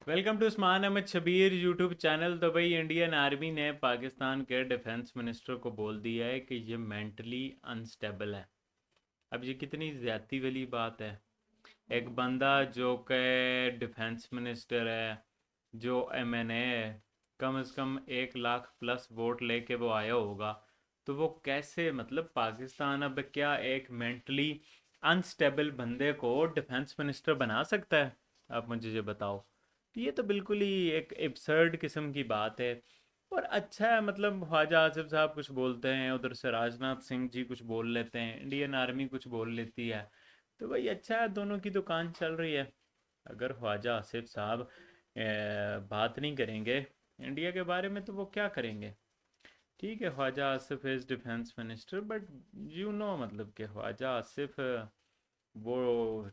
Welcome to Usman Ahmed Shabir YouTube channel. तो भाई Indian army ने पाकिस्तान के डिफेंस मिनिस्टर को बोल दिया है कि ये मेंटली अनस्टेबल है। अब ये कितनी ज़्यादती वाली बात है। एक बंदा जो कि डिफेंस मिनिस्टर है, जो एमएनए है, कम से कम 1 लाख प्लस वोट लेके वो आया होगा। तो वो कैसे, मतलब पाकिस्तान अब क्या एक मेंटली अनस्टेबल बंदे को डिफेंस मिनिस्टर बना सकता है? आप मुझे ये बताओ। ये तो बिल्कुल ही एक एब्सर्ड किस्म की बात है। और अच्छा है, मतलब ख्वाजा आसिफ साहब कुछ बोलते हैं, उधर से राजनाथ सिंह जी कुछ बोल लेते हैं, इंडियन आर्मी कुछ बोल लेती है। तो भाई अच्छा है, दोनों की दुकान चल रही है। अगर ख्वाजा आसिफ साहब बात नहीं करेंगे इंडिया के बारे में तो वो क्या करेंगे? ठीक है, Khawaja Asif is defence minister, but you know मतलब कि ख्वाजा आसिफ वो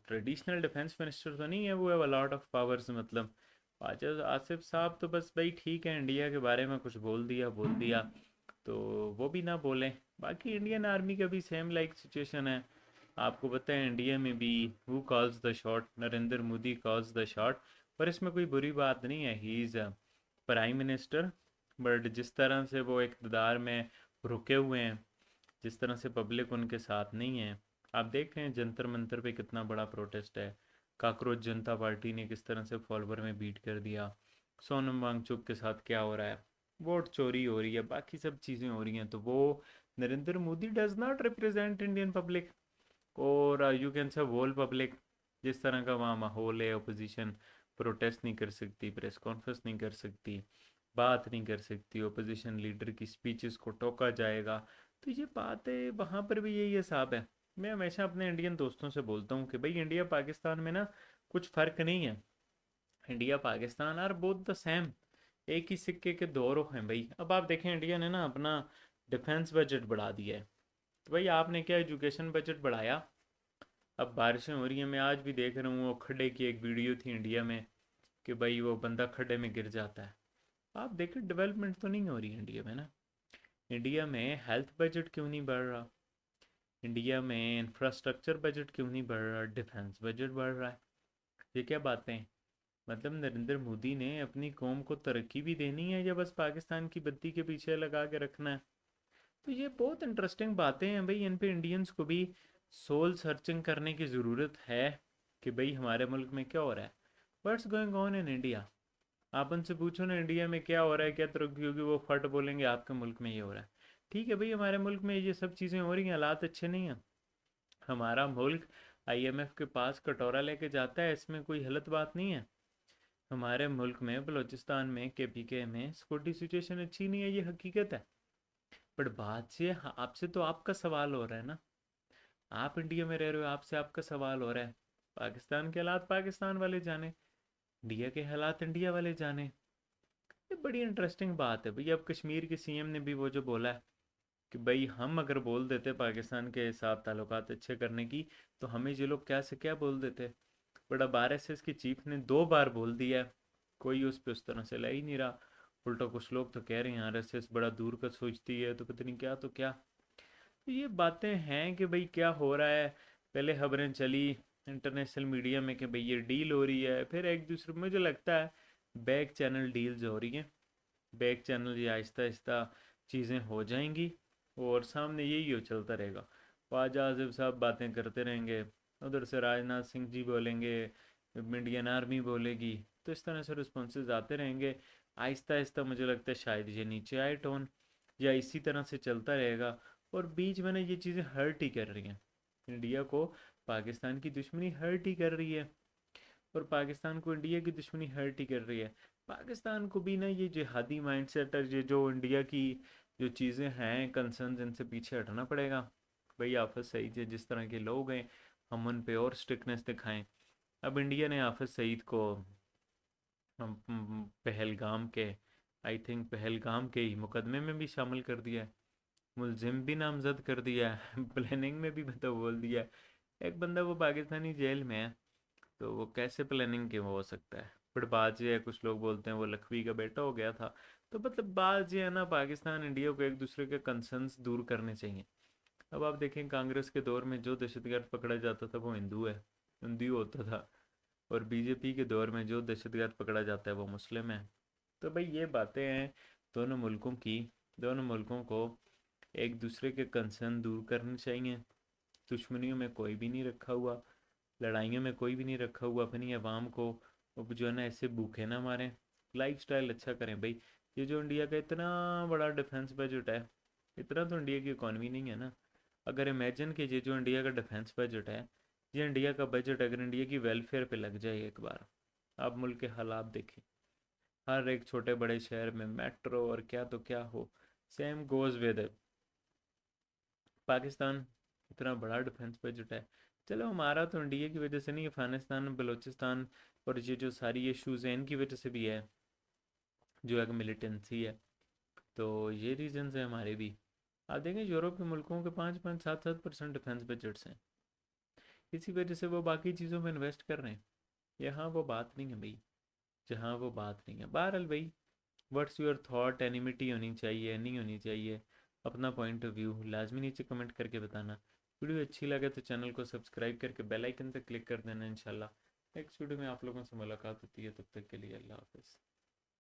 ट्रेडिशनल डिफेंस मिनिस्टर तो नहीं है। वो है लॉट ऑफ पावर्स, मतलब ख्वाजा आसिफ साहब तो बस भाई ठीक है, इंडिया के बारे में कुछ बोल दिया तो वो भी ना बोलें। बाकी इंडियन आर्मी का भी सेम लाइक सिचुएशन है। आपको पता है इंडिया में भी who calls the shot, Narendra Modi calls the shot. पर इसमें कोई बुरी बात नहीं है, he is prime minister. But जिस तरह से वो इक़्तिदार में रुके हुए हैं, जिस तरह से पब्लिक उनके साथ नहीं है। आप देख रहे हैं जंतर मंतर पे कितना बड़ा प्रोटेस्ट है। काकरोच जनता पार्टी ने किस तरह से फॉलोवर में बीट कर दिया। सोनम वांगचुक के साथ क्या हो रहा है, वोट चोरी हो रही है, बाकी सब चीज़ें हो रही हैं। तो वो Narendra Modi does not represent Indian public, और you can say whole public. जिस तरह का वहाँ माहौल है, अपोजिशन प्रोटेस्ट नहीं कर सकती, प्रेस कॉन्फ्रेंस नहीं कर सकती, बात नहीं कर सकती, ओपोजिशन लीडर की स्पीचेस को टोका जाएगा। तो ये बात है, वहाँ पर भी यही हिसाब है। मैं हमेशा अपने इंडियन दोस्तों से बोलता हूँ कि भाई इंडिया पाकिस्तान में ना कुछ फ़र्क नहीं है। India Pakistan are both the same, एक ही सिक्के के दो रुख हैं भाई। अब आप देखें, इंडिया ने ना अपना डिफेंस बजट बढ़ा दिया है। तो भाई आपने क्या एजुकेशन बजट बढ़ाया? अब बारिशें हो रही हैं, मैं आज भी देख रहा हूँ वो खड्डे की एक वीडियो थी इंडिया में, कि भाई वो बंदा खड्डे में गिर जाता है। आप देखें डेवलपमेंट तो नहीं हो रही इंडिया में ना। इंडिया में हेल्थ बजट क्यों नहीं बढ़ रहा? इंडिया में इंफ्रास्ट्रक्चर बजट क्यों नहीं बढ़ रहा? डिफेंस बजट बढ़ रहा है। ये क्या बातें हैं? मतलब नरेंद्र मोदी ने अपनी कौम को तरक्की भी देनी है या बस पाकिस्तान की बत्ती के पीछे लगा के रखना है? तो ये बहुत इंटरेस्टिंग बातें हैं भाई, इन पे इंडियंस को भी सोल सर्चिंग करने की ज़रूरत है कि भाई हमारे मुल्क में क्या हो रहा है, what's going on in India. आप उनसे पूछो ना इंडिया में क्या हो रहा है, क्या तरक्की होगी, वो फट बोलेंगे आपके मुल्क में ये हो रहा है। ठीक है भाई, हमारे मुल्क में ये सब चीज़ें हो रही हैं, हालात अच्छे नहीं हैं। हमारा मुल्क आईएमएफ के पास कटोरा लेके जाता है, इसमें कोई गलत बात नहीं है। हमारे मुल्क में बलूचिस्तान में केपीके में सिक्योरिटी सिचुएशन अच्छी नहीं है, ये हकीकत है। बट बात ये आपसे तो आपका सवाल हो रहा है ना। आप इंडिया में रह रहे हो, आपसे आपका सवाल हो रहा है। पाकिस्तान के हालात पाकिस्तान वाले जाने, इंडिया के हालात इंडिया वाले जाने। ये बड़ी इंटरेस्टिंग बात है भाई। अब कश्मीर के सीएम ने भी वो जो बोला है कि भाई हम अगर बोल देते पाकिस्तान के साथ ताल्लुकात अच्छे करने की, तो हमें ये लोग क्या से क्या बोल देते। बट अब आरएसएस के चीफ ने 2 बार बोल दिया है, कोई उस पर उस तरह से ला ही नहीं रहा। उल्टा कुछ लोग तो कह रहे हैं आरएसएस बड़ा दूर का सोचती है, तो पता नहीं क्या तो क्या। तो ये बातें हैं कि भाई क्या हो रहा है। पहले खबरें चली इंटरनेशनल मीडिया में कि भाई ये डील हो रही है, फिर एक दूसरे, मुझे लगता है बैक चैनल डील्स हो रही हैं। बैक चैनल ये आहिस्ता आहिस्ता चीज़ें हो जाएंगी, और सामने यही हो चलता रहेगा। ख्वाजा आसिफ साहब बातें करते रहेंगे, उधर से राजनाथ सिंह जी बोलेंगे, इंडियन आर्मी बोलेगी, तो इस तरह से रिस्पॉन्सेज आते रहेंगे। आहिस्ता आहिस्ता मुझे लगता है शायद ये नीचे आए टोन, या इसी तरह से चलता रहेगा। और बीच में ना ये चीज़ें हर्ट ही कर रही हैं इंडिया को। पाकिस्तान की दुश्मनी हर्ट ही कर रही है, और पाकिस्तान को इंडिया की दुश्मनी हर्ट ही कर रही है। पाकिस्तान को भी ना ये जिहादी माइंडसेट और ये जो इंडिया की जो चीज़ें हैं कंसर्न, इनसे पीछे हटना पड़ेगा। भाई हाफिज सईद से जिस तरह के लोग हैं, हम उन पे और स्ट्रिक्टनेस दिखाएं। अब इंडिया ने हाफिज सईद को पहलगाम के, आई थिंक पहलगाम के ही मुकदमे में भी शामिल कर दिया है, मुलजिम भी नामजद कर दिया है प्लानिंग में भी मतलब बोल दिया है। एक बंदा वो पाकिस्तानी जेल में है, तो वो कैसे प्लानिंग के वो हो सकता है? बट बात ये है, कुछ लोग बोलते हैं वो लखवी का बेटा हो गया था। तो मतलब बात ये है ना, पाकिस्तान इंडिया को एक दूसरे के कंसर्न्स दूर करने चाहिए। अब आप देखें कांग्रेस के दौर में जो दहशतगर्द पकड़ा जाता था वो हिंदू है, हिंदू होता था। और बीजेपी के दौर में जो दहशतगर्द पकड़ा जाता है वो मुस्लिम है। तो भाई ये बातें हैं दोनों मुल्कों की। दोनों मुल्कों को एक दूसरे के कंसर्न दूर करने चाहिए। दुश्मनियों में कोई भी नहीं रखा हुआ, लड़ाइयों में कोई भी नहीं रखा हुआ। अपनी आवाम को अब जो है ना ऐसे भूखे ना मारें, लाइफ स्टाइल अच्छा करें भाई। ये जो इंडिया का इतना बड़ा डिफेंस बजट है, इतना तो इंडिया की इकॉनमी नहीं है ना। अगर इमेजिन कीजिए जो इंडिया का डिफेंस बजट है, ये इंडिया का बजट अगर इंडिया की वेलफेयर पे लग जाए एक बार, आप मुल्क के हालात देखें। हर एक छोटे बड़े शहर में मेट्रो और क्या तो क्या हो। Same goes with Pakistan. इतना बड़ा डिफेंस बजट है। चलो हमारा तो इंडिया की वजह से नहीं, अफगानिस्तान बलूचिस्तान और ये जो सारी इश्यूज़ हैं इनकी वजह से भी है, जो एक मिलिटेंसी है। तो ये रीजंस हैं हमारे भी। आप देखें यूरोप के मुल्कों के 5-5 7-7% डिफेंस बजट्स हैं। इसी वजह से वो बाकी चीज़ों में इन्वेस्ट कर रहे हैं। यहाँ वो बात नहीं है भाई, जहाँ वो बात नहीं है। बहरहाल भाई, व्हाट्स योर थॉट, एनिमिटी होनी चाहिए नहीं होनी चाहिए, अपना पॉइंट ऑफ व्यू लाजमी नीचे कमेंट करके बताना। वीडियो अच्छी लगे तो चैनल को सब्सक्राइब करके बेल आइकन पर क्लिक कर देना। इंशाल्लाह नेक्स्ट वीडियो में आप लोगों से मुलाकात होती है, तब तक के लिए अल्लाह हाफिज़।